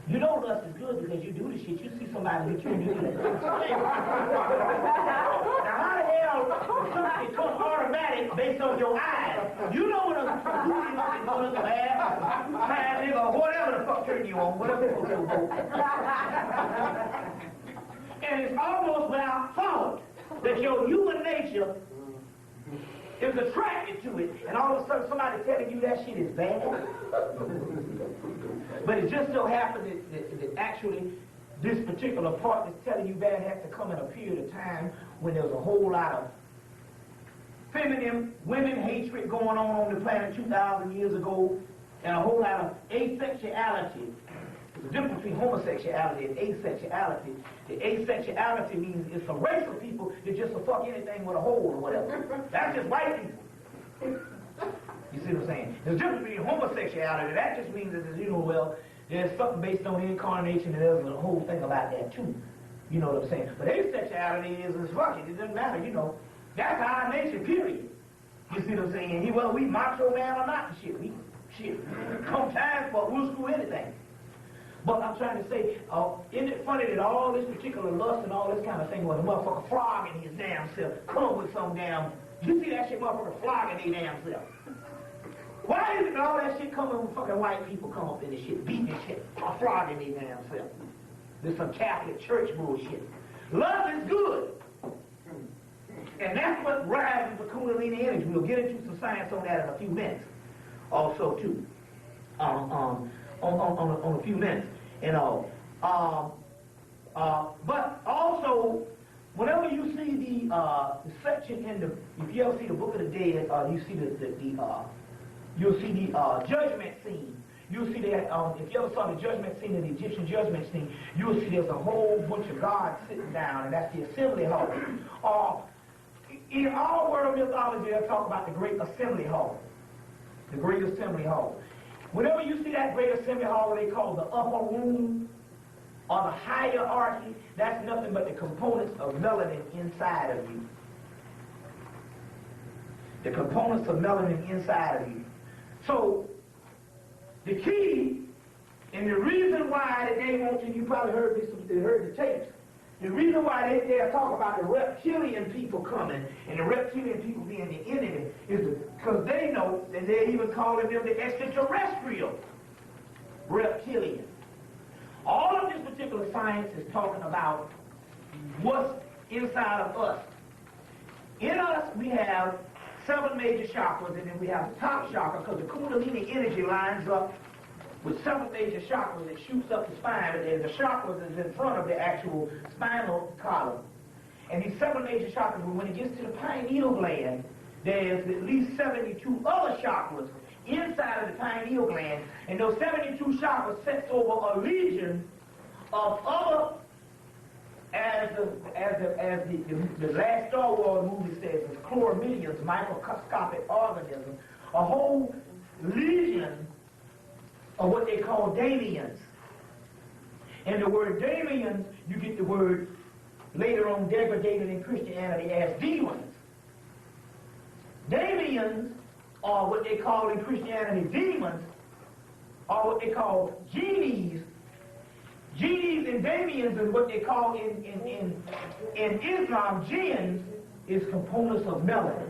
You know lust is good because you do the shit. You see somebody that you do that. Now how the hell something becomes automatic based on your eyes? You know when a booty looking ass, fine nigga, or whatever the fuck turn you on, whatever people do. And it's almost without fault that your human nature is attracted to it, and all of a sudden somebody telling you that shit is bad. But it just so happens that actually this particular part that's telling you bad has to come in a period of time when there's a whole lot of feminine women hatred going on the planet 2,000 years ago, and a whole lot of asexuality. There's a difference between homosexuality and asexuality. The asexuality means it's a race of people that just will fuck anything with a hole or whatever. That's just white people. You see what I'm saying? There's a difference between homosexuality. That just means that, you know, well, there's something based on incarnation, and there's a whole thing about that too. You know what I'm saying? But asexuality is fucking. It doesn't matter, you know. That's our nature, period. You see what I'm saying? Whether we macho man or not, shit, we Shit, come time for we'll screw anything. But I'm trying to say, isn't it funny that all this particular lust and all this kind of thing was a motherfucker flogging his damn self, come with some damn, you see that shit motherfucker flogging their damn self. Why is it that all that shit coming when fucking white people come up in this shit, beating this shit, or flogging their damn self? This some Catholic church bullshit. Love is good. And that's what rises the Kundalini energy. We'll get into some science on that in a few minutes. Also, too. On a few minutes. And all. But also, whenever you see the section in the, if you ever see the Book of the Dead, you see you'll see the judgment scene. You'll see that, if you ever saw the judgment scene, the Egyptian judgment scene, you'll see there's a whole bunch of gods sitting down, and that's the assembly hall. In all world mythology, they'll talk about the great assembly hall. The great assembly hall. Whenever you see that great assembly hall, what they call the upper room, or the hierarchy, that's nothing but the components of melanin inside of you. The components of melanin inside of you. So, the key, and the reason why that they want you probably heard this, they heard the tapes, the reason why they talk about the reptilian people coming, and the reptilian people being the enemy, is because they know, and they're even calling them the extraterrestrial reptilian. All of this particular science is talking about what's inside of us. In us, we have 7 major chakras, and then we have the top chakra, because the Kundalini energy lines up with 7 major chakras that shoots up the spine, and the chakras is in front of the actual spinal column. And these 7 major chakras, when it gets to the pineal gland, there's at least 72 other chakras inside of the pineal gland, and those 72 chakras sets over a legion of other, as the last Star Wars movie says, is chlorominions, microscopic organisms, a whole legion of what they call Damians. And the word Damians, you get the word later on degraded in Christianity as demons. Damians are what they call in Christianity demons, are what they call genies. Genies and Damians is what they call in Islam, jinns is components of melanin.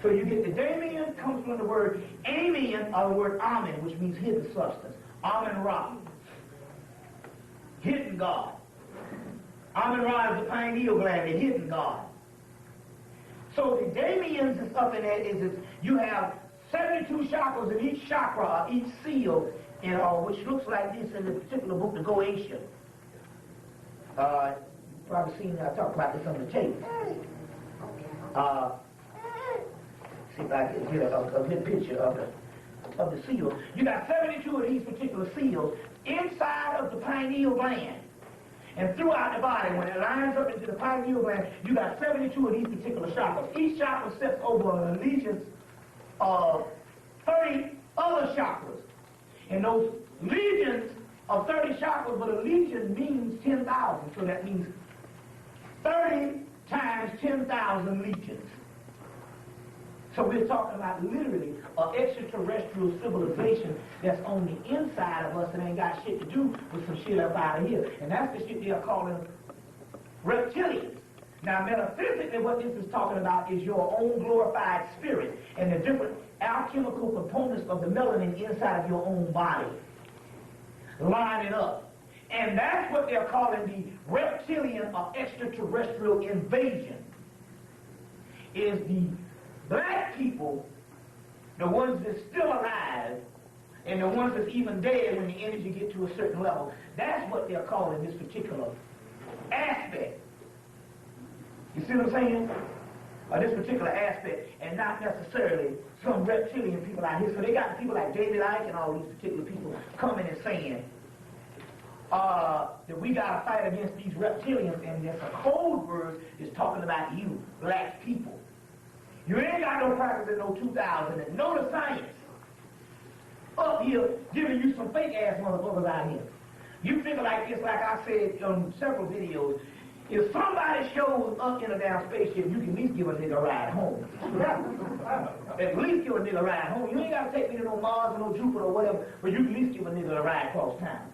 So you get the Damian comes from the word Amian, or the word Amen, which means hidden substance. Amen Ra. Hidden God. Amen Ra is the pineal gland, the hidden God. So the Damians and stuff in that is you have 72 chakras in each chakra, each seal, which looks like this in the particular book, the Goetia. Probably seen, I talked about this on the tape. See if I can get a good picture of the seal. You got 72 of these particular seals inside of the pineal gland. And throughout the body, when it lines up into the pineal gland, you got 72 of these particular chakras. Each chakra sets over a legion of 30 other chakras. And those legions of 30 chakras, but a legion means 10,000. So that means 30 times 10,000 legions. So we're talking about literally an extraterrestrial civilization that's on the inside of us and ain't got shit to do with some shit up out of here. And that's the shit they're calling reptilians. Now, metaphysically, what this is talking about is your own glorified spirit and the different alchemical components of the melanin inside of your own body lining up. And that's what they're calling the reptilian or extraterrestrial invasion, is the black people, the ones that's still alive, and the ones that's even dead when the energy gets to a certain level. That's what they're calling this particular aspect. You see what I'm saying? This particular aspect, and not necessarily some reptilian people out here. So they got people like David Icke and all these particular people coming and saying that we got to fight against these reptilians, and there's a code word is talking about you, black people. You ain't got no practice in no 2000 and know the science. Up here giving you some fake ass motherfuckers out here. You figure like this, like I said on several videos, If somebody shows up in a damn spaceship, you can at least give a nigga a ride home. At least give a nigga a ride home. You ain't got to take me to no Mars or no Jupiter or whatever, but you can at least give a nigga a ride across town.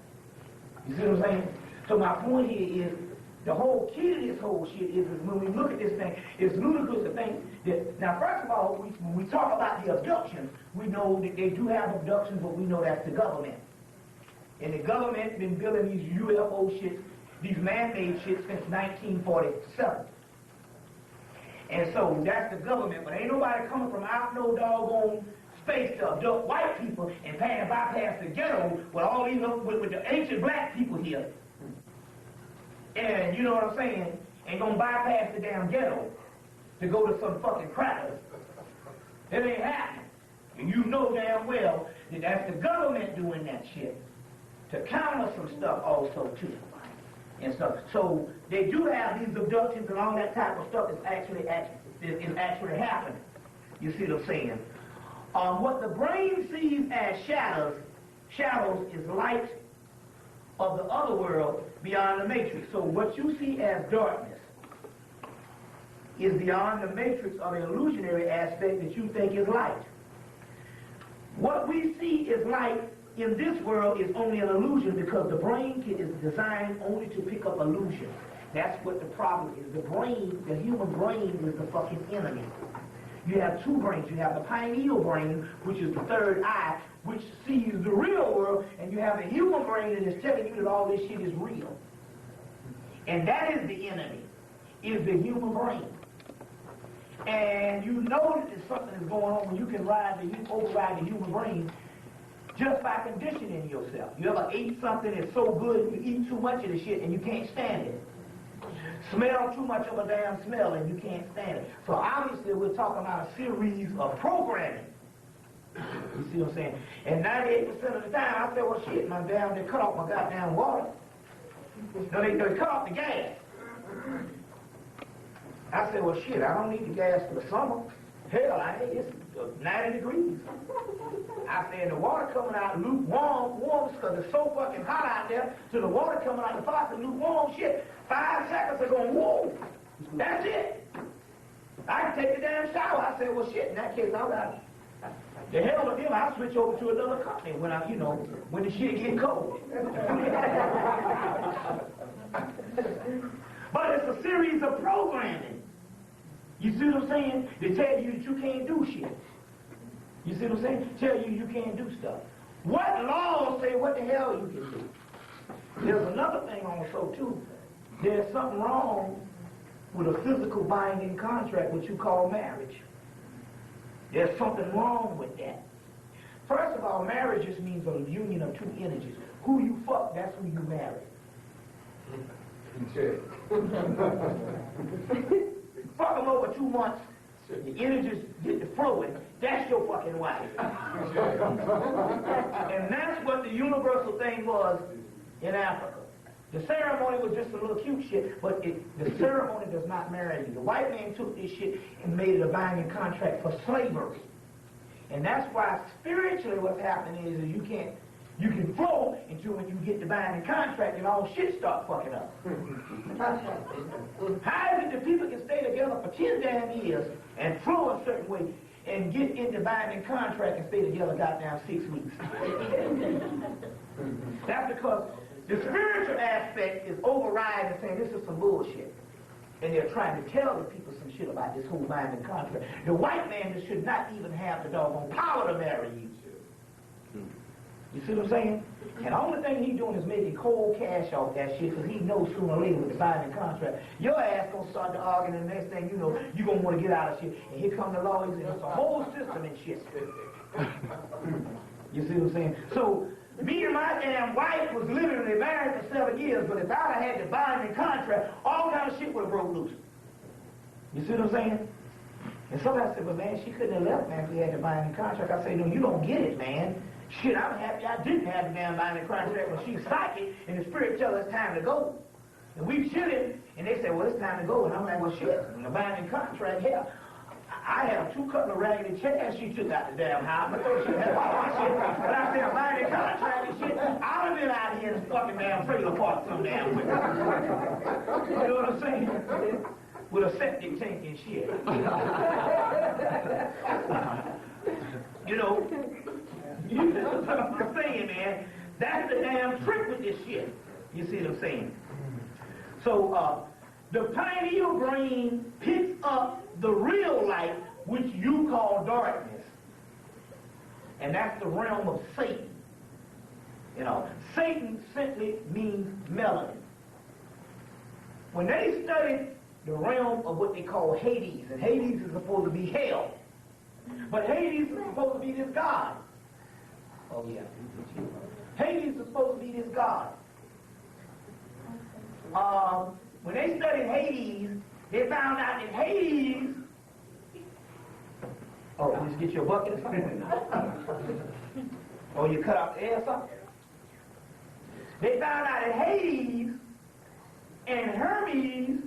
You see what I'm saying? So my point here is, the whole key to this whole shit is when we look at this thing, it's ludicrous to think that, now first of all, when we talk about the abductions, we know that they do have abductions, but we know that's the government. And the government's been building these UFO shits, these man-made shit since 1947. And so that's the government, but ain't nobody coming from out no doggone space to abduct white people and bypass the ghetto with all these, with the ancient black people here. And you know what I'm saying? Ain't gonna bypass the damn ghetto to go to some fucking crackers. It ain't happening. And you know damn well that that's the government doing that shit to counter some stuff also too. And stuff. So they do have these abductions and all that type of stuff is actually happening. You see what I'm saying? What the brain sees as shadows is light of the other world beyond the matrix. So what you see as darkness is beyond the matrix or the illusionary aspect that you think is light. What we see as light in this world is only an illusion because the brain is designed only to pick up illusion. That's what the problem is. The brain, the human brain, is the fucking enemy. You have two brains. You have the pineal brain, which is the third eye, which sees the real world, and you have the human brain that is telling you that all this shit is real. And that is the enemy, is the human brain. And you know that there's something is going on when you can override the human brain just by conditioning yourself. You ever ate something that's so good, you eat too much of the shit and you can't stand it. Smell too much of a damn smell and you can't stand it. So obviously we're talking about a series of programming. You see what I'm saying? And 98% of the time I say, well shit, my damn, they cut off my goddamn water. No, they cut off the gas. I said, well shit, I don't need the gas for the summer. Hell, it's 90 degrees. I said, the water coming out lukewarm, because it's so fucking hot out there, so the water coming out the faucet lukewarm, shit, 5 seconds are going, whoa, that's it. I can take the damn shower. I said, well shit, in that case, I'll got the hell with him, I'll switch over to another company when when the shit get cold. But it's a series of programming. You see what I'm saying? They tell you that you can't do shit. You see what I'm saying? Tell you you can't do stuff. What laws say what the hell you can do? There's another thing also too. There's something wrong with a physical binding contract, which you call marriage. There's something wrong with that. First of all, marriage just means a union of two energies. Who you fuck, that's who you marry. Fuck them over 2 months, the energies get to flowing, that's your fucking wife. And that's what the universal thing was in Africa. The ceremony was just a little cute shit, but the ceremony does not marry you. The white man took this shit and made it a binding contract for slavery. And that's why spiritually what's happening is you can flow until when you get the binding contract and all shit start fucking up. How is it that people can stay together for 10 damn years and flow a certain way and get into binding contract and stay together goddamn 6 weeks? That's because the spiritual aspect is overriding and saying this is some bullshit. And they're trying to tell the people some shit about this whole binding contract. The white man just should not even have the doggone power to marry you. You see what I'm saying? And the only thing he's doing is making cold cash off that shit because he knows sooner or later with the binding contract, your ass gonna start to argue and the next thing you know, you're gonna want to get out of shit. And here come the lawyers and it's a whole system and shit. You see what I'm saying? So, me and my damn wife was literally married for 7 years, but if I'd had the binding contract, all kind of shit would have broke loose. You see what I'm saying? And somebody said, well, man, she couldn't have left, man, if we had the binding contract. I say, no, you don't get it, man. Shit, I'm happy I didn't have the damn binding contract when she's psychic and the spirit tells us it's time to go. And we chilling, and they say, well, it's time to go. And I'm like, well, shit, the binding contract, hell, I have 2 couple of raggedy chairs she took out the damn house. I thought she had all my shit. But I said, a binding contract and shit, I'd have been out here in this fucking damn trailer park some damn way. You know what I'm saying? with a septic tank and shit. You know, that's what I'm saying, man. That's the damn trick with this shit. You see what I'm saying? So, the pineal brain picks up the real light, which you call darkness. And that's the realm of Satan. You know, Satan simply means melanin. When they studied the realm of what they call Hades, and Hades is supposed to be hell, but Hades is supposed to be this God. Oh yeah. Hades is supposed to be this God. When they studied Hades, they found out that Hades. Oh, just get your bucket or something? Oh, you cut out the air or something? They found out that Hades and Hermes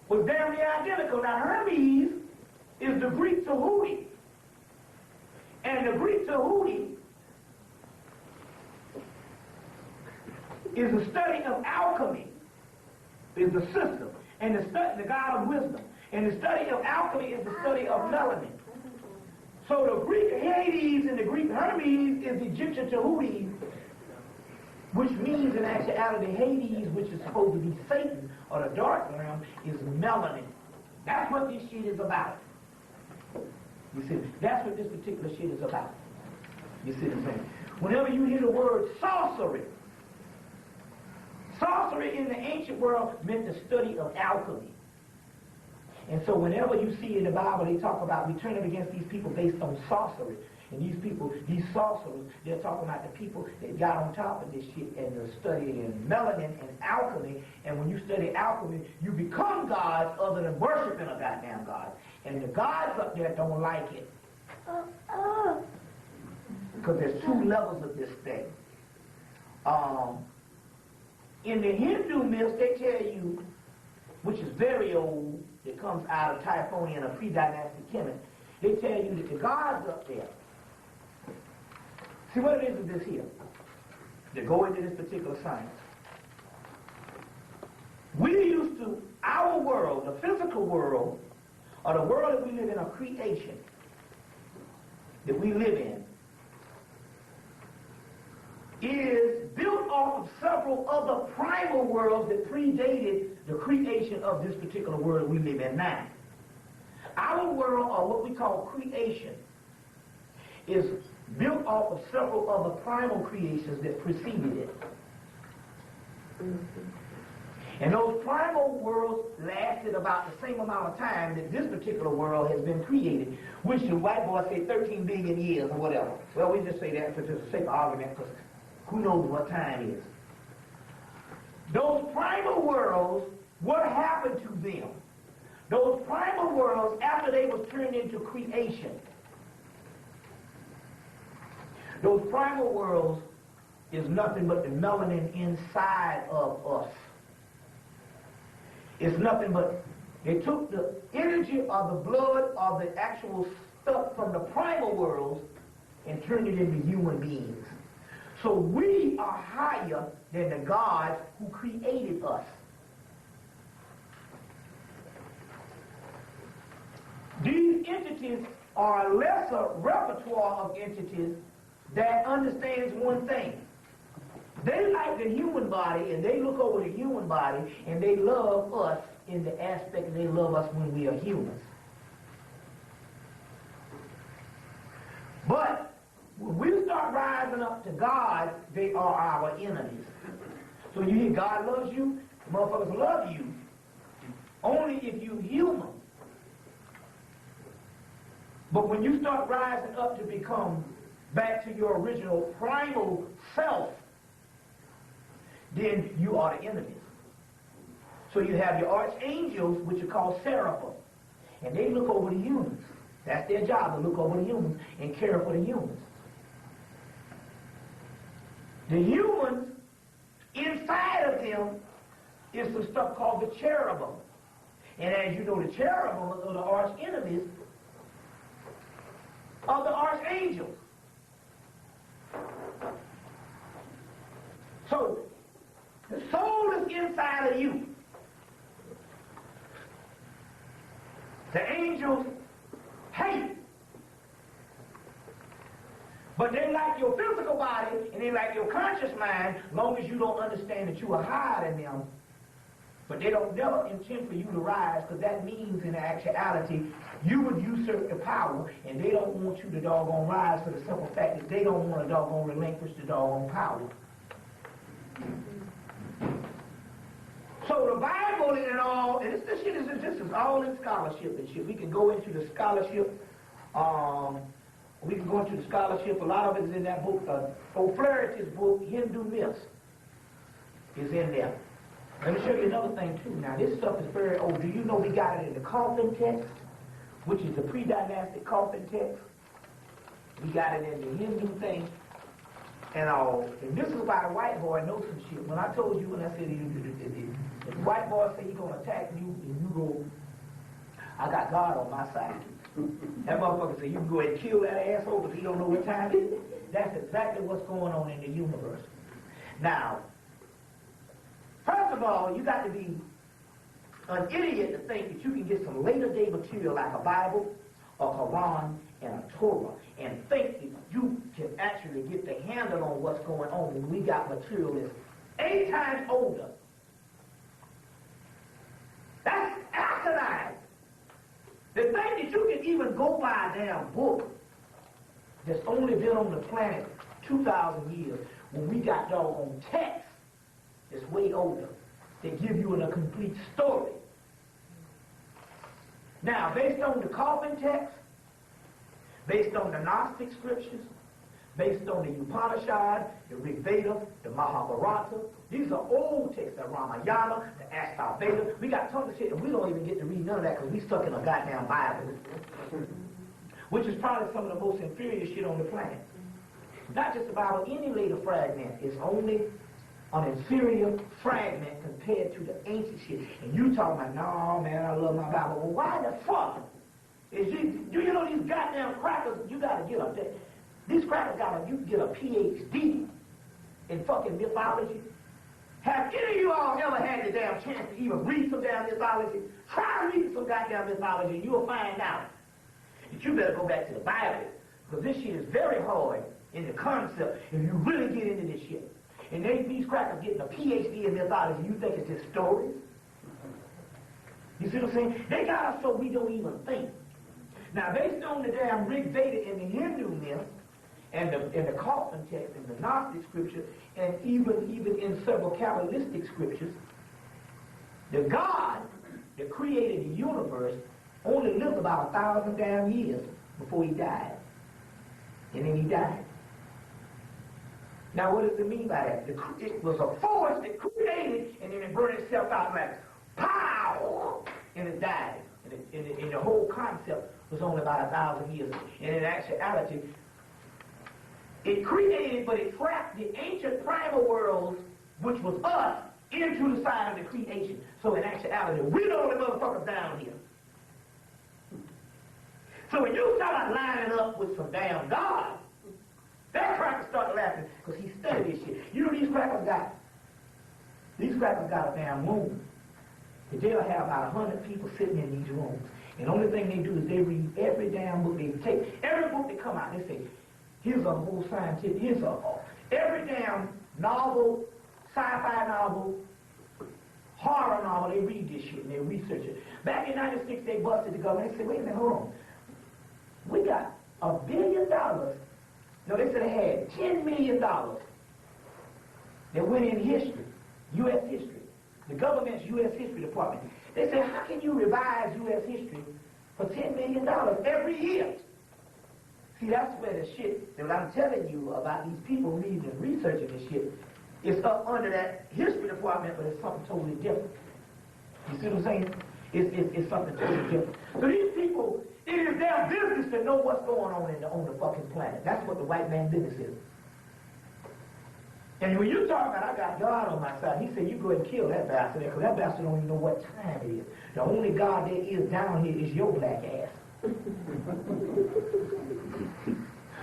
was damn near identical. Now, Hermes is the Greek Tahuti. And the Greek Tahuti is the study of alchemy, is the system, and the god of wisdom. And the study of alchemy is the study of melanin. So the Greek Hades and the Greek Hermes is the Egyptian Tahuti, which means in actuality Hades, which is supposed to be Satan, or the dark realm, is melanin. That's what this shit is about. You see, that's what this particular shit is about. You see what I'm saying? Whenever you hear the word sorcery, sorcery in the ancient world meant the study of alchemy. And so whenever you see in the Bible they talk about we turn it against these people based on sorcery. And these people, these sorcerers, they're talking about the people that got on top of this shit and they're studying melanin and alchemy. And when you study alchemy, you become gods other than worshiping a goddamn god. And the gods up there don't like it. Because there's two levels of this thing. In the Hindu myths, they tell you, which is very old, that comes out of Typhonian or pre-dynastic Hemmitt, they tell you that the gods up there, see what it is this here, to go into this particular science. We used to, our world, the physical world, or the world that we live in, a creation that we live in, is built off of several other primal worlds that predated the creation of this particular world we live in now. Our world, or what we call creation, is built off of several other primal creations that preceded it. And those primal worlds lasted about the same amount of time that this particular world has been created, which the white boys say 13 billion years or whatever. Well, we just say that for the sake of argument, because who knows what time is. Those primal worlds, what happened to them? Those primal worlds, after they was turned into creation, those primal worlds is nothing but the melanin inside of us. It's nothing but, they took the energy of the blood of the actual stuff from the primal worlds and turned it into human beings. So we are higher than the gods who created us. These entities are a lesser repertoire of entities that understands one thing. They like the human body, and they look over the human body, and they love us in the aspect that they love us when we are humans. But when we start rising up to God, they are our enemies. So you hear God loves you, the motherfuckers love you only if you're human. But when you start rising up to become back to your original primal self, then you are the enemies. So you have your archangels, which are called seraphim, and they look over the humans. That's their job, to look over the humans and care for the humans. The humans, inside of them, is the stuff called the cherubim. And as you know, the cherubim are the arch enemies of the archangels. So, the soul is inside of you. The angels hate. But they like your physical body and they like your conscious mind, as long as you don't understand that you are higher than them. But they don't never intend for you to rise, because that means in actuality you would usurp the power, and they don't want you to doggone rise for the simple fact that they don't want to doggone relinquish the doggone power. So the Bible and all, and this is all in scholarship and shit. We can go into the scholarship. We can go into the scholarship. A lot of it is in that book. O'Flaherty's book, Hindu Myths, is in there. Let me show you another thing too. Now this stuff is very old. Do you know we got it in the coffin text, which is the pre-dynastic coffin text? We got it in the Hindu thing and all. And this is why the white boy knows some shit. When I told you, when I said if the white boy say he's gonna attack you, and you go, I got God on my side. That motherfucker said you can go ahead and kill that asshole because he don't know what time it is. That's exactly what's going on in the universe. Now, first of all, you got to be an idiot to think that you can get some later day material like a Bible, a Quran, and a Torah, and think that you can actually get the handle on what's going on when we got material that's 8 times older. That's asinine. The thing that you can even go by a damn book that's only been on the planet 2,000 years, when we got doggone text that's way older, that give you a complete story. Now, based on the coffin text, based on the Gnostic scriptures, based on the Upanishad, the Rig Veda, the Mahabharata, these are old texts, the Ramayana, the Ashtar-veda. We got tons of shit, and we don't even get to read none of that because we stuck in a goddamn Bible, which is probably some of the most inferior shit on the planet. Not just the Bible, any later fragment is only an inferior fragment compared to the ancient shit. And you talking about, no, man, I love my Bible. Well, why the fuck? Do you know these goddamn crackers, you got to get up there. These crackers you can get a PhD in fucking mythology. Have any of you all ever had the damn chance to even read some damn mythology? Try reading some goddamn mythology and you'll find out that you better go back to the Bible, because this shit is very hard in the concept if you really get into this shit. And these crackers getting a PhD in mythology, you think it's just stories? You see what I'm saying? They got us so we don't even think. Now, based on the damn Rig Veda and the Hindu myth, and the coffin text and the Gnostic scripture, and even in several Kabbalistic scriptures, the God that created the universe only lived about 1,000 damn years before he died. And then he died. Now, what does it mean by that? It was a force that created, and then it burned itself out like, pow! And it died. And the whole concept was only about 1,000 years. And in actuality, it created, but it trapped the ancient primal worlds, which was us, into the side of the creation. So in actuality, we're the only motherfuckers down here. So when you start lining up with some damn God, that cracker started laughing because he studied this shit. You know these crackers got a damn room. They'll have about 100 people sitting in these rooms. And the only thing they do is they read every damn book. They take every book that come out. They say, here's a whole scientific, every damn novel, sci-fi novel, horror novel, they read this shit and they research it. Back in 96, they busted the government. They said, wait a minute, hold on. We got $1 billion. No, they said they had $10 million that went in history, U.S. history. The government's U.S. history department. They said, how can you revise U.S. history for $10 million every year? See, that's where the shit that I'm telling you about these people reading and researching this shit is up under that history department, but it's something totally different. You see what I'm saying? It's something totally different. So these people, it is their business to know what's going on on the fucking planet. That's what the white man's business is. And when you talk about, I got God on my side, he said, you go ahead and kill that bastard there, because that bastard don't even know what time it is. The only God there is down here is your black ass.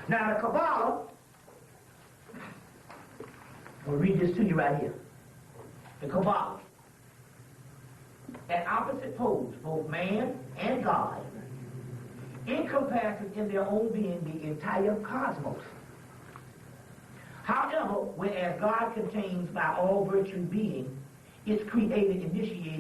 Now the Kabbalah, I'll read this to you right here. The Kabbalah. at opposite poles, both man and God, encompassing in their own being the entire cosmos. However, whereas God contains by all virtue being, is created, initiated,